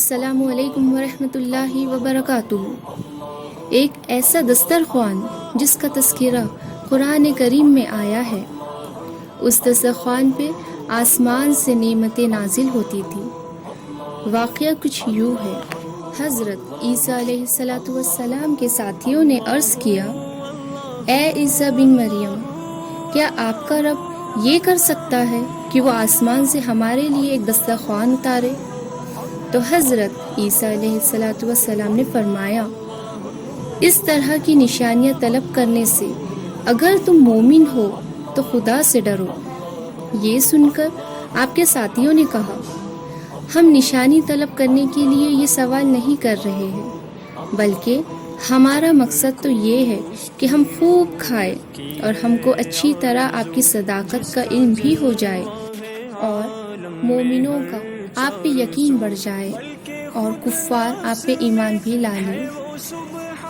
السلام علیکم ورحمۃ اللہ وبرکاتہ۔ ایک ایسا دسترخوان جس کا تذکرہ قرآن کریم میں آیا ہے، اس دسترخوان پہ آسمان سے نعمتیں نازل ہوتی تھی۔ واقعہ کچھ یوں ہے، حضرت عیسیٰ علیہ السلام کے ساتھیوں نے عرض کیا، اے عیسیٰ بن مریم، کیا آپ کا رب یہ کر سکتا ہے کہ وہ آسمان سے ہمارے لیے ایک دسترخوان اتارے؟ تو حضرت عیسیٰ علیہ السلام نے فرمایا، اس طرح کی نشانیاں طلب کرنے سے اگر تم مومن ہو تو خدا سے ڈرو۔ یہ سن کر آپ کے ساتھیوں نے کہا، ہم نشانی طلب کرنے کے لیے یہ سوال نہیں کر رہے ہیں، بلکہ ہمارا مقصد تو یہ ہے کہ ہم خوب کھائیں اور ہم کو اچھی طرح آپ کی صداقت کا علم بھی ہو جائے اور مومنوں کا آپ پہ یقین بڑھ جائے اور کفار آپ پہ ایمان بھی لا لیں۔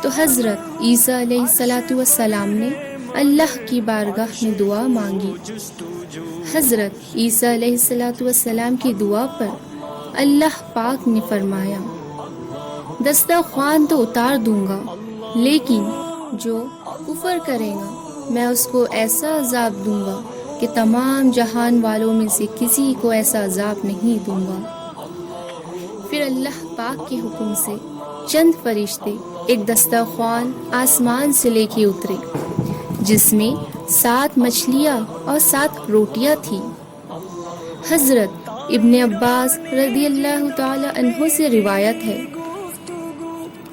تو حضرت عیسیٰ علیہ السلام نے اللہ کی بارگاہ میں دعا مانگی۔ حضرت عیسیٰ علیہ السلام کی دعا پر اللہ پاک نے فرمایا، دسترخوان تو اتار دوں گا، لیکن جو کفر کرے گا میں اس کو ایسا عذاب دوں گا کہ تمام جہان والوں میں سے کسی کو ایسا عذاب نہیں دوں گا۔ پھر اللہ پاک کے حکم سے چند فرشتے ایک دسترخوان آسمان سے لے کے اترے، جس میں 7 مچھلیاں اور 7 روٹیاں تھیں۔ حضرت ابن عباس رضی اللہ تعالی عنہ سے روایت ہے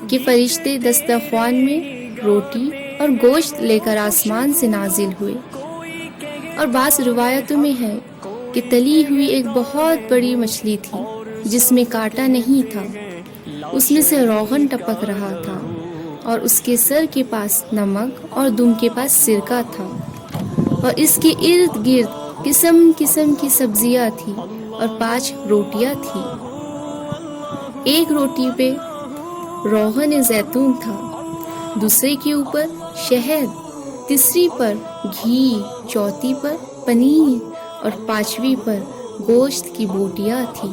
کہ فرشتے دسترخوان میں روٹی اور گوشت لے کر آسمان سے نازل ہوئے، اور بعض روایتوں میں ہے کہ تلی ہوئی ایک بہت بڑی مچھلی تھی جس میں کانٹا نہیں تھا، اس میں سے روغن ٹپک رہا تھا، اور اس کے سر کے پاس نمک اور دم کے پاس سرکہ تھا، اور اس کے ارد گرد قسم قسم کی سبزیاں تھیں اور 5 روٹیاں تھیں۔ ایک روٹی پہ روغن زیتون تھا، دوسرے کے اوپر شہد، تیسری پر گھی، چوتھی پر پنیر اور 5ویں پر گوشت کی بوٹیاں تھیں۔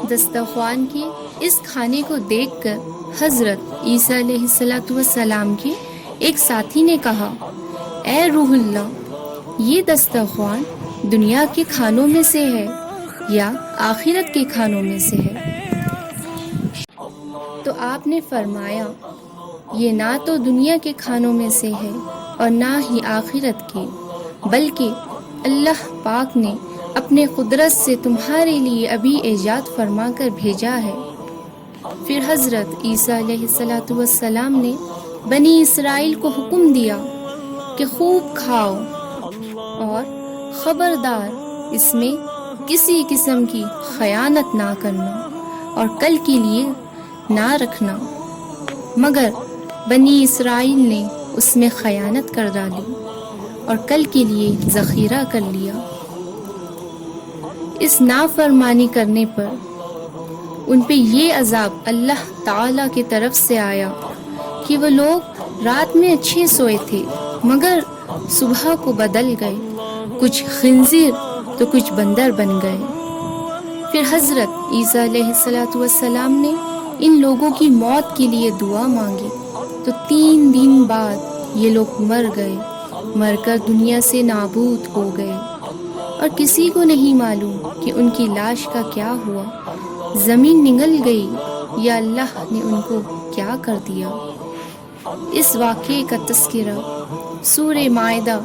دسترخوان کے اس کھانے کو دیکھ کر حضرت عیسیٰ علیہ السلام کے ایک ساتھی نے کہا، اے روح اللہ، یہ دسترخوان دنیا کے کھانوں میں سے ہے یا آخرت کے کھانوں میں سے ہے؟ تو آپ نے فرمایا، یہ نہ تو دنیا کے کھانوں میں سے ہے اور نہ ہی آخرت کے، بلکہ اللہ پاک نے اپنے قدرت سے تمہارے لیے ابھی ایجاد فرما کر بھیجا ہے۔ پھر حضرت عیسیٰ علیہ السلام نے بنی اسرائیل کو حکم دیا کہ خوب کھاؤ اور خبردار اس میں کسی قسم کی خیانت نہ کرنا اور کل کے لیے نہ رکھنا، مگر بنی اسرائیل نے اس میں خیانت کر ڈالی اور کل کے لیے ذخیرہ کر لیا۔ اس نافرمانی کرنے پر ان پہ یہ عذاب اللہ تعالیٰ کی طرف سے آیا کہ وہ لوگ رات میں اچھے سوئے تھے مگر صبح کو بدل گئے، کچھ خنزیر تو کچھ بندر بن گئے۔ پھر حضرت عیسیٰ علیہ السلام نے ان لوگوں کی موت کے لیے دعا مانگی، تو 3 دن بعد یہ لوگ مر گئے، مر کر دنیا سے نابود ہو گئے، اور کسی کو نہیں معلوم کہ ان کی لاش کا کیا ہوا، زمین نگل گئی یا اللہ نے ان کو کیا کر دیا۔ اس واقعے کا تذکرہ سورہ مائدہ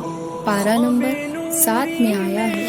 پارہ نمبر 7 میں آیا ہے۔